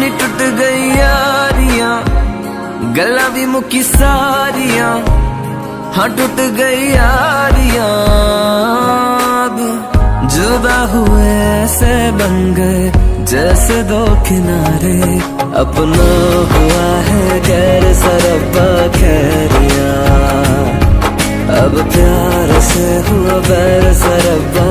नी टुट गई यारियां, गल्लां भी मुकी सारियां। हाँ टूट गई यारियां, जुदा हुए ऐसे बन गए जैसे दो किनारे। अपना हुआ है गैर सरब्बा खैरिया, अब प्यार से हुआ बैर सरब्बा